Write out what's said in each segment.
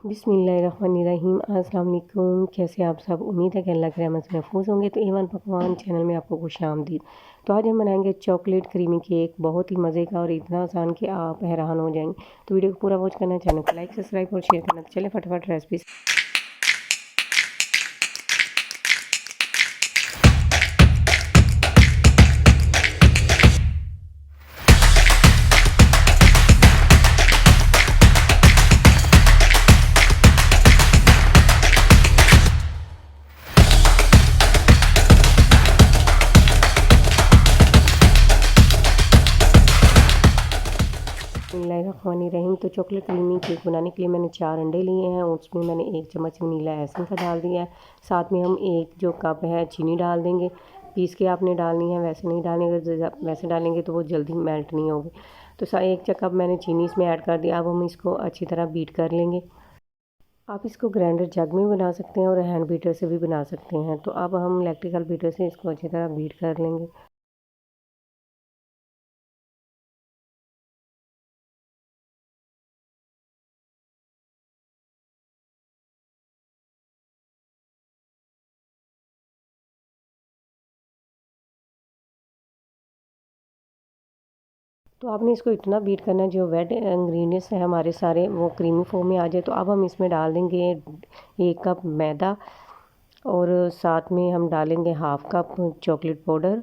बिस्मिल्लाहिर्रहमानिर्रहीम। अस्सलाम वालेकुम। कैसे आप सब? उम्मीद है कि अल्लाह की रहमत से महफूज़ होंगे। तो एवन पकवान चैनल में आपको खुशामदीद। तो आज हम बनाएंगे चॉकलेट क्रीमी केक, बहुत ही मज़े का और इतना आसान कि आप हैरान हो जाएंगे। तो वीडियो को पूरा वॉच करना, चैनल को लाइक सब्सक्राइब और शेयर करना। तो चले फटाफट रेसिपी। बिस्मिल्लाहिर्रहमानिर्रहीम। तो चॉकलेट क्रीमी केक बनाने के लिए मैंने 4 अंडे लिए हैं, उसमें मैंने 1 चम्मच वनीला एसेंस का डाल दिया है। साथ में हम 1 जो कप है चीनी डाल देंगे। पीस के आपने डालनी है, वैसे नहीं डालनी। अगर वैसे डालेंगे तो वो जल्दी मेल्ट नहीं होगी। तो 1 कप मैंने चीनी इसमें ऐड कर दिया। अब हम इसको अच्छी तरह बीट कर लेंगे। आप इसको ग्राइंडर जग में बना सकते हैं और हैंड बीटर से भी बना सकते हैं। तो अब हम इलेक्ट्रिकल बीटर से इसको अच्छी तरह बीट कर लेंगे। तो आपने इसको इतना बीट करना है जो वेट इंग्रेडिएंट्स हैं हमारे सारे वो क्रीमी फॉर्म में आ जाए। तो अब हम इसमें डाल देंगे 1 कप मैदा और साथ में हम डालेंगे हाफ़ कप चॉकलेट पाउडर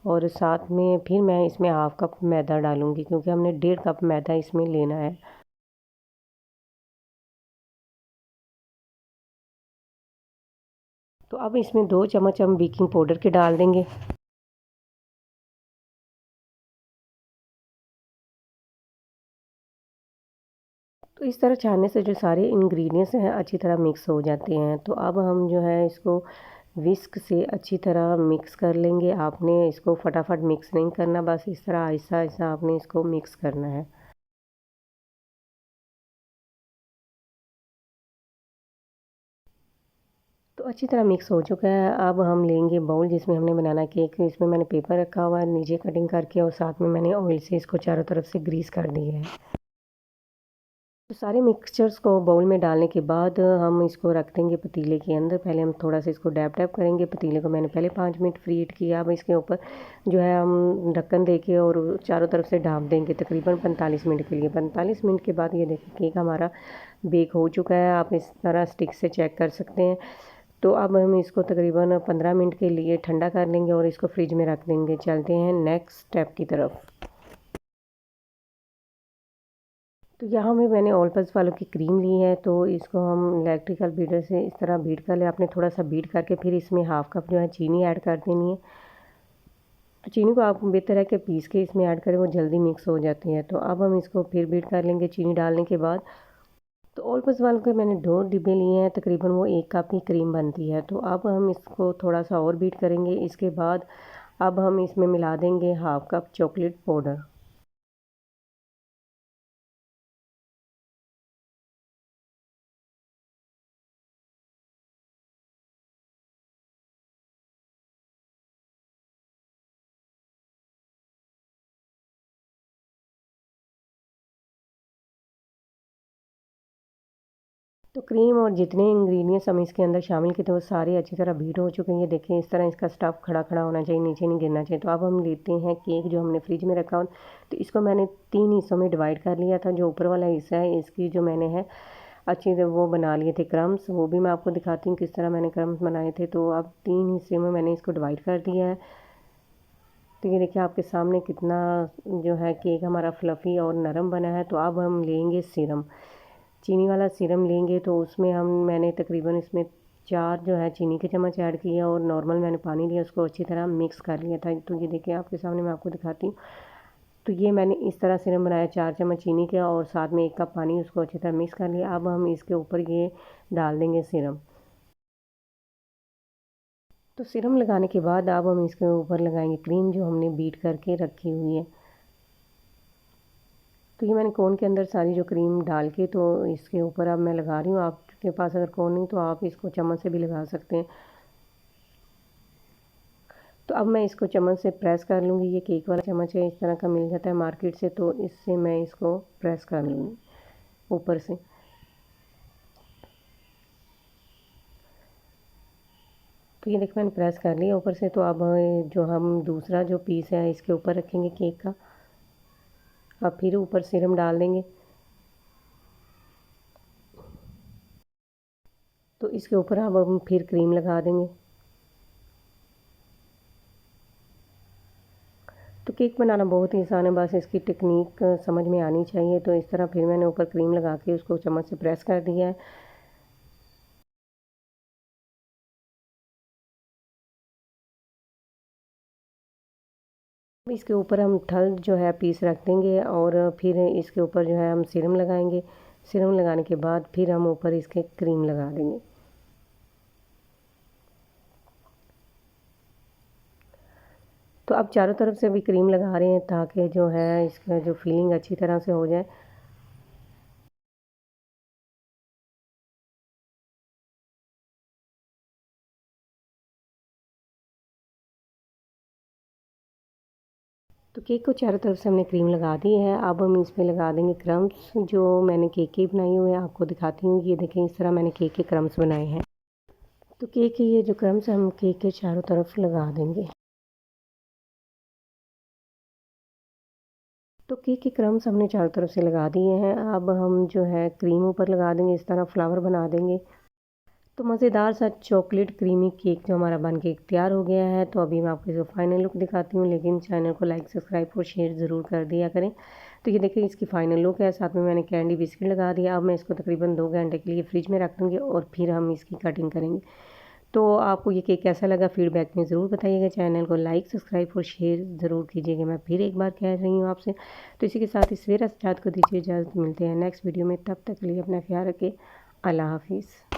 और साथ में फिर मैं इसमें हाफ़ कप मैदा डालूँगी क्योंकि हमने 1.5 कप मैदा इसमें लेना है। तो अब इसमें 2 चम्मच हम बेकिंग पाउडर के डाल देंगे। तो इस तरह छानने से जो सारे इंग्रेडिएंट्स हैं अच्छी तरह मिक्स हो जाते हैं। तो अब हम जो है इसको विस्क से अच्छी तरह मिक्स कर लेंगे। आपने इसको फटाफट मिक्स नहीं करना, बस इस तरह आहिस्ता आहिस्ता आपने इसको मिक्स करना है। तो अच्छी तरह मिक्स हो चुका है। अब हम लेंगे बाउल जिसमें हमने बनाना केक। इसमें मैंने पेपर रखा हुआ है नीचे कटिंग करके और साथ में मैंने ऑयल से इसको चारों तरफ से ग्रीस कर दिया है। तो सारे मिक्सचर्स को बाउल में डालने के बाद हम इसको रख देंगे पतीले के अंदर। पहले हम थोड़ा सा इसको डैप डैप करेंगे। पतीले को मैंने पहले 5 मिनट फ्री हीट किया। अब इसके ऊपर जो है हम ढक्कन देके और चारों तरफ से ढाँप देंगे तकरीबन 45 मिनट के लिए। 45 मिनट के बाद ये देखिए केक हमारा बेक हो चुका है। आप इस तरह स्टिक से चेक कर सकते हैं। तो अब हम इसको तकरीबन 15 मिनट के लिए ठंडा कर लेंगे और इसको फ्रिज में रख देंगे। चलते हैं नेक्स्ट स्टेप की तरफ। तो यहाँ में मैंने ऑल पर्पज़ वालों की क्रीम ली है। तो इसको हम इलेक्ट्रिकल बीटर से इस तरह बीट कर ले। आपने थोड़ा सा बीट करके फिर इसमें हाफ़ कप जो है चीनी ऐड कर देनी है। तो चीनी को आप बेहतर है कि पीस के इसमें ऐड करें, वो जल्दी मिक्स हो जाती है। तो अब हम इसको फिर बीट कर लेंगे चीनी डालने के बाद। तो ऑल पर्पज़ वालों के मैंने 2 डिब्बे लिए हैं, तकरीबन वो 1 कप की क्रीम बनती है। तो अब हम इसको थोड़ा सा और बीट करेंगे। इसके बाद अब हम इसमें मिला देंगे हाफ़ कप चॉकलेट पाउडर। तो क्रीम और जितने इंग्रेडिएंट्स हम इसके अंदर शामिल किए थे वो सारे अच्छी तरह बीट हो चुके हैं। ये देखें इस तरह इसका स्टफ़ खड़ा खड़ा होना चाहिए, नीचे नहीं गिरना चाहिए। तो अब हम लेते हैं केक जो हमने फ्रिज में रखा हो। तो इसको मैंने 3 हिस्सों में डिवाइड कर लिया था। जो ऊपर वाला हिस्सा है इसकी जो मैंने है अच्छी तरह वो बना लिए थे क्रम्स। वो भी मैं आपको दिखाती हूँ किस तरह मैंने क्रम्स बनाए थे। तो अब 3 हिस्से में मैंने इसको डिवाइड कर दिया है। तो ये देखिए आपके सामने कितना जो है केक हमारा फ्लफ़ी और नरम बना है। तो अब हम लेंगे सिरम, चीनी वाला सिरम लेंगे। तो उसमें मैंने तकरीबन इसमें 4 जो है चीनी के चम्मच ऐड किए और नॉर्मल मैंने पानी लिया, उसको अच्छी तरह मिक्स कर लिया था। तो ये देखिए आपके सामने मैं आपको दिखाती हूँ। तो ये मैंने इस तरह सिरम बनाया, 4 चम्मच चीनी के और साथ में 1 कप पानी, उसको अच्छी तरह मिक्स कर लिया। अब हम इसके ऊपर ये डाल देंगे सिरम। तो सिरम लगाने के बाद अब हम इसके ऊपर लगाएंगे क्रीम जो हमने बीट करके रखी हुई है। तो ये मैंने कोन के अंदर सारी जो क्रीम डाल के तो इसके ऊपर अब मैं लगा रही हूँ। आपके पास अगर कोन नहीं तो आप इसको चम्मच से भी लगा सकते हैं। तो अब मैं इसको चम्मच से प्रेस कर लूँगी। ये केक वाला चम्मच है, इस तरह का मिल जाता है मार्केट से। तो इससे मैं इसको प्रेस कर लूँगी ऊपर से। तो ये देखिए मैंने प्रेस कर लिया ऊपर से। तो अब जो हम दूसरा जो पीस है इसके ऊपर रखेंगे केक का। अब फिर ऊपर सिरम डाल देंगे। तो इसके ऊपर अब हम फिर क्रीम लगा देंगे। तो केक बनाना बहुत ही आसान है, बस इसकी टेक्निक समझ में आनी चाहिए। तो इस तरह फिर मैंने ऊपर क्रीम लगा के उसको चम्मच से प्रेस कर दिया है। इसके ऊपर हम थर्ड जो है पीस रख देंगे और फिर इसके ऊपर जो है हम सिरम लगाएंगे। सिरम लगाने के बाद फिर हम ऊपर इसके क्रीम लगा देंगे। तो अब चारों तरफ से भी क्रीम लगा रहे हैं ताकि जो है इसका जो फिलिंग अच्छी तरह से हो जाए। तो केक को चारों तरफ से हमने क्रीम लगा दी है। अब हम इसमें लगा देंगे क्रम्स। जो मैंने केक की बनाई हुई है आपको दिखाती हूँ। ये देखें इस तरह मैंने केक के क्रम्स बनाए हैं। तो केक के ये जो क्रम्स हम केक के चारों तरफ लगा देंगे। तो केक के क्रम्स हमने चारों तरफ से लगा दिए हैं। अब हम जो है क्रीम ऊपर लगा देंगे, इस तरह फ्लावर बना देंगे। तो मज़ेदार सा चॉकलेट क्रीमी केक जो हमारा बन के तैयार हो गया है। तो अभी मैं आपको इसका फाइनल लुक दिखाती हूँ, लेकिन चैनल को लाइक सब्सक्राइब और शेयर ज़रूर कर दिया करें। तो ये देखिए इसकी फ़ाइनल लुक है। साथ में मैंने कैंडी बिस्किट लगा दिया। अब मैं इसको तकरीबन 2 घंटे के लिए फ्रिज में रख दूँगी और फिर हम इसकी कटिंग करेंगे। तो आपको ये केक कैसा लगा फीडबैक में ज़रूर बताइएगा। चैनल को लाइक सब्सक्राइब और शेयर ज़रूर कीजिएगा। मैं फिर एक बार कह रही हूँ आपसे। तो इसी के साथ इस सवेरा सजाद को दीजिए इजाज़त। मिलते हैं नेक्स्ट वीडियो में, तब तक के लिए अपना ख्याल रखें। अल्लाह हाफिज़।